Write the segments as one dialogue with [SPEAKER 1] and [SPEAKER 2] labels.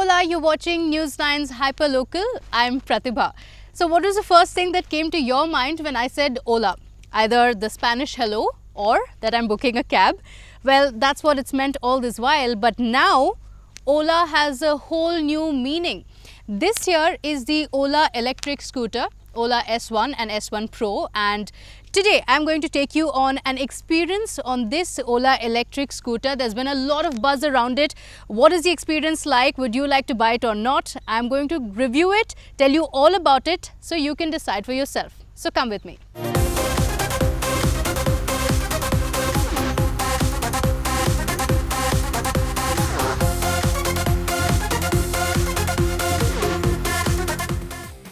[SPEAKER 1] Hola, you're watching News 9's Hyperlocal. I'm Pratibha. So what was the first thing that came to your mind when I said Ola? Either the Spanish hello or that I'm booking a cab. Well, that's what it's meant all this while, but now Ola has a whole new meaning. This here is the Ola electric scooter, Ola S1 and S1 Pro, and today I'm going to take you on an experience on this Ola electric scooter. There's been a lot of buzz around it. What is the experience like? Would you like to buy it or not? I'm going to review it, tell you all about it so you can decide for yourself. So come with me.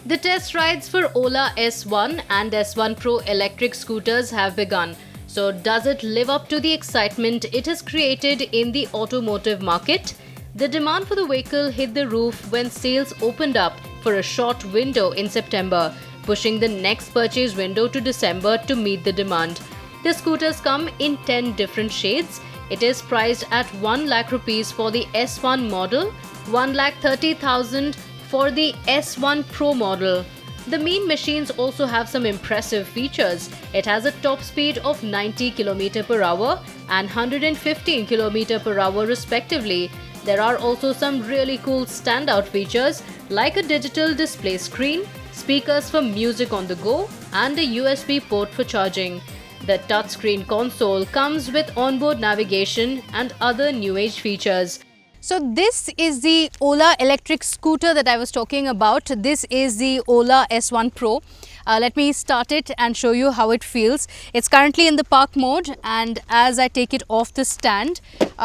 [SPEAKER 1] The test rides for Ola S1 and S1 Pro electric scooters have begun. So does it live up to the excitement it has created in the automotive market? The demand for the vehicle hit the roof when sales opened up for a short window in September, pushing the next purchase window to December to meet the demand. The scooters come in 10 different shades. It is priced at 1 lakh rupees for the S1 model, 1,30,000 for the S1 Pro model. The mean machines also have some impressive features. It has a top speed of 90 km per hour and 115 km per hour respectively. There are also some really cool standout features like a digital display screen, speakers for music on the go, and a USB port for charging. The touchscreen console comes with onboard navigation and other new age features. So this is the Ola electric scooter that I was talking about. This is the Ola S1 Pro. Let me start it and show you how it feels. It's currently in the park mode, and as I take it off the stand,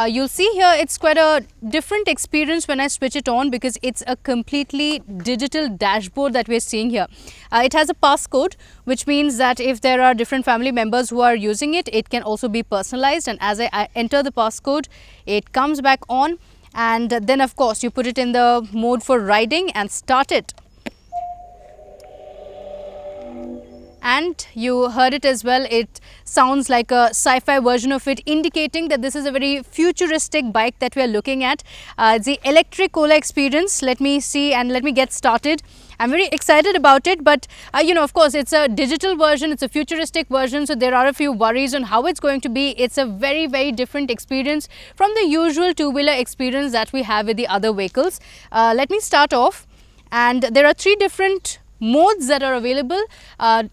[SPEAKER 1] you'll see here it's quite a different experience when I switch it on because it's a completely digital dashboard that we're seeing here. It has a passcode, which means that if there are different family members who are using it, it can also be personalized, and as I enter the passcode, it comes back on. And then of course you put it in the mode for riding and start it. And you heard it as well, it sounds like a sci-fi version of it, indicating that this is a very futuristic bike that we are looking at. It's the electric Ola experience. Let me see and let me get started. I'm very excited about it, but of course it's a digital version, it's a futuristic version, so there are a few worries on how it's going to be. It's a very, very different experience from the usual two-wheeler experience that we have with the other vehicles. Let me start off, and there are 3 different modes that are available,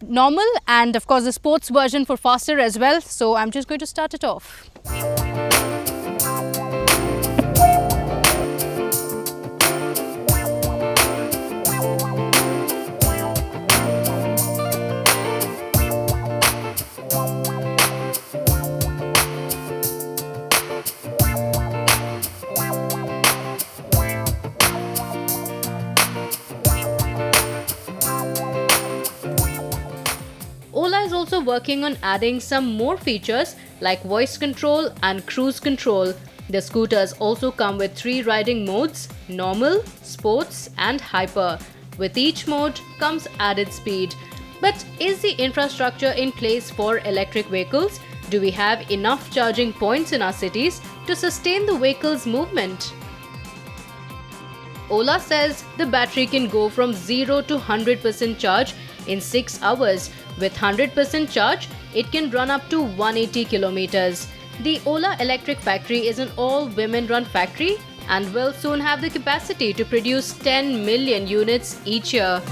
[SPEAKER 1] normal and of course the sports version for faster as well. So I'm just going to start it off. Ola is also working on adding some more features like voice control and cruise control. The scooters also come with 3 riding modes: normal, sports and hyper. With each mode comes added speed. But is the infrastructure in place for electric vehicles? Do we have enough charging points in our cities to sustain the vehicle's movement? Ola says the battery can go from 0 to 100% charge in 6 hours. With 100% charge, it can run up to 180 kilometers. The Ola Electric Factory is an all-women run factory and will soon have the capacity to produce 10 million units each year.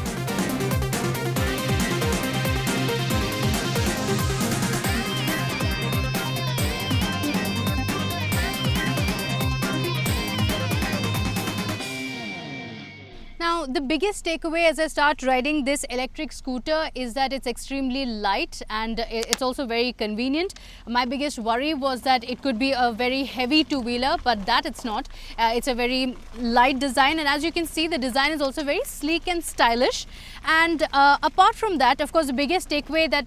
[SPEAKER 1] Now, the biggest takeaway as I start riding this electric scooter is that it's extremely light and it's also very convenient. My biggest worry was that it could be a very heavy two-wheeler, but that it's not. It's a very light design, and as you can see, the design is also very sleek and stylish. And apart from that, of course, the biggest takeaway that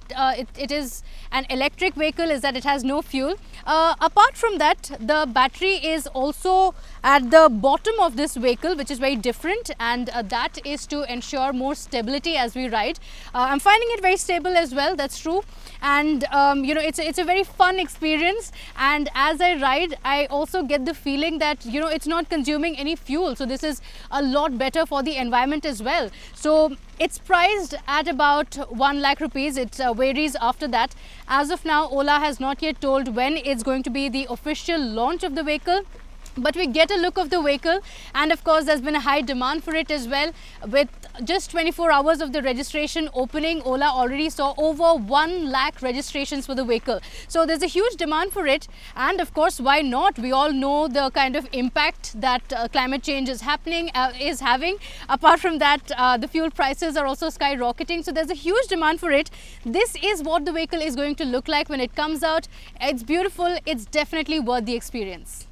[SPEAKER 1] it is an electric vehicle is that it has no fuel. Apart from that, the battery is also at the bottom of this vehicle, which is very different, and
[SPEAKER 2] and that is to ensure more stability as we ride. I'm finding it very stable as well, that's true, and it's a very fun experience, and as I ride I also get the feeling that it's not consuming any fuel, so this is a lot better for the environment as well. So it's priced at about 1 lakh rupees. It varies after that. As of now, Ola has not yet told when it's going to be the official launch of the vehicle, but we get a look of the vehicle, and of course there's been a high demand for it as well. With just 24 hours of the registration opening, Ola already saw over 1 lakh registrations for the vehicle. So there's a huge demand for it, and of course why not? We all know the kind of impact that climate change is having. Apart from that, the fuel prices are also skyrocketing, so there's a huge demand for it. This is what the vehicle is going to look like when it comes out. It's beautiful. It's definitely worth the experience.